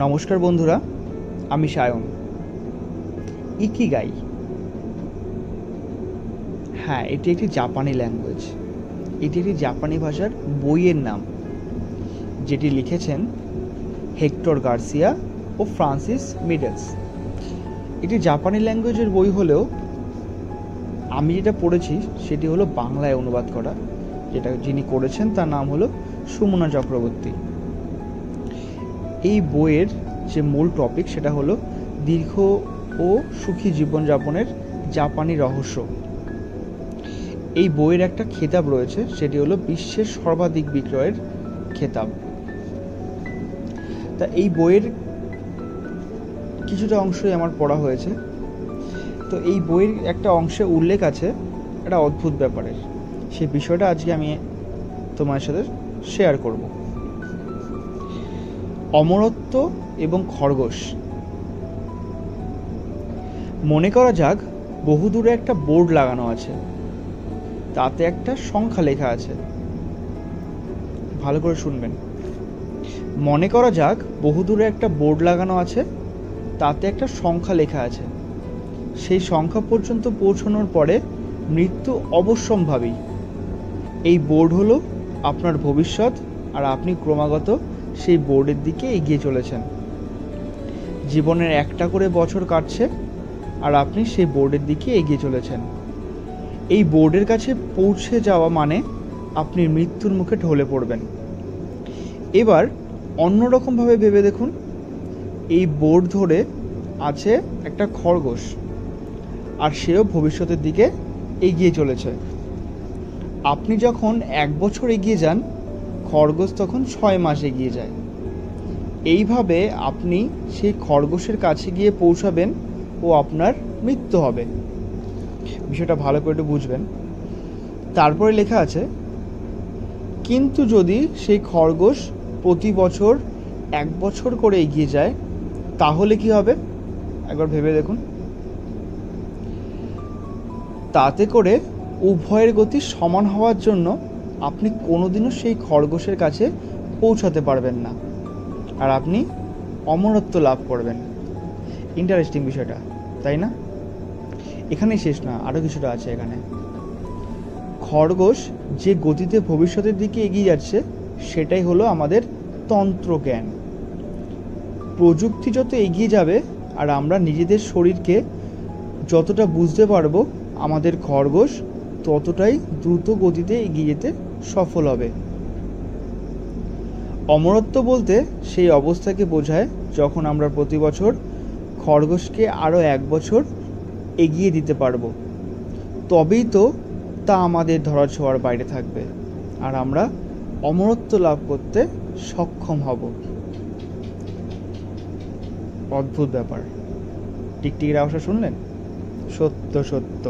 নমস্কার বন্ধুরা, আমি সায়ন। ইকিগাই, হ্যাঁ, এটি একটি জাপানি ল্যাঙ্গুয়েজ। এটি একটি জাপানি ভাষার বইয়ের নাম, যেটি লিখেছেন হেক্টর গার্সিয়া ও ফ্রান্সিস মিডলস। এটি জাপানি ল্যাঙ্গুয়েজের বই হলেও আমি যেটা পড়েছি সেটি হলো বাংলায় অনুবাদ করা, যেটা যিনি করেছেন তার নাম হলো সুমনা চক্রবর্তী। এই বইয়ের যে মূল টপিক সেটা হলো দীর্ঘ ও সুখী জীবনযাপনের জাপানি রহস্য। এই বইয়ের একটা খেতাব রয়েছে, সেটি হলো বিশ্বের সর্বাধিক বিক্রয়ের খেতাব। তা এই বইয়ের কিছুটা অংশই আমার পড়া হয়েছে। তো এই বইয়ের একটা অংশে উল্লেখ আছে একটা অদ্ভুত ব্যাপারের, সেই বিষয়টা আজকে আমি তোমার সাথে শেয়ার করব। অমরত্ব এবং খরগোশ। মনে করা যাক বহুদূরে একটা বোর্ড লাগানো আছে, তাতে একটা সংখ্যা লেখা আছে। ভালো করে শুনবেন। মনে করা যাক বহুদূরে একটা বোর্ড লাগানো আছে, তাতে একটা সংখ্যা লেখা আছে। সেই সংখ্যা পর্যন্ত পৌঁছানোর পরে মৃত্যু অবশ্যম্ভাবী। এই বোর্ড হলো আপনার ভবিষ্যৎ, আর আপনি ক্রমাগত সেই বোর্ডের দিকে এগিয়ে চলেছেন। জীবনের একটা করে বছর কাটছে আর আপনি সেই বোর্ডের দিকে এগিয়ে চলেছেন। এই বোর্ডের কাছে পৌঁছে যাওয়া মানে আপনি মৃত্যুর মুখে ঢলে পড়বেন। এবার অন্যরকমভাবে ভেবে দেখুন, এই বোর্ড ধরে আছে একটা খরগোশ, আর সেও ভবিষ্যতের দিকে এগিয়ে চলেছে। আপনি যখন 1 বছর এগিয়ে যান, খরগোশ তখন 6 মাস এগিয়ে যায়। এইভাবে আপনি সেই খরগোশের কাছে গিয়ে পৌঁছাবেন ও আপনার মৃত্যু হবে। বিষয়টা ভালো করে একটু বুঝবেন। তারপরে লেখা আছে, কিন্তু যদি সেই খরগোশ প্রতি বছর 1 বছর করে এগিয়ে যায়, তাহলে কি হবে? একবার ভেবে দেখুন। তাতে করে উভয়ের গতি সমান হওয়ার জন্য আপনি কোনোদিনও সেই খরগোশের কাছে পৌঁছাতে পারবেন না, আর আপনি অমরত্ব লাভ করবেন। ইন্টারেস্টিং বিষয়টা, তাই না? এখানেই শেষ না, আরও কিছুটা আছে এখানে। খরগোশ যে গতিতে ভবিষ্যতের দিকে এগিয়ে যাচ্ছে, সেটাই হলো আমাদের তন্ত্রজ্ঞান। প্রযুক্তি যত এগিয়ে যাবে আর আমরা নিজেদের শরীরকে যতটা বুঝতে পারবো, আমাদের খরগোশ ততটাই দ্রুত গতিতে এগিয়ে যেতে সফল হবে। অমরত্ব বলতে সেই অবস্থাকে বোঝায় যখন আমরা প্রতি বছর খরগোশকে আরও 1 বছর এগিয়ে দিতে পারবো। তবেই তো তা আমাদের ধরাছোঁয়ার বাইরে থাকবে, আর আমরা অমরত্ব লাভ করতে সক্ষম হব। অদ্ভুত ব্যাপার। টিকটিকির আওয়াজটা শুনলেন? সত্য সত্য।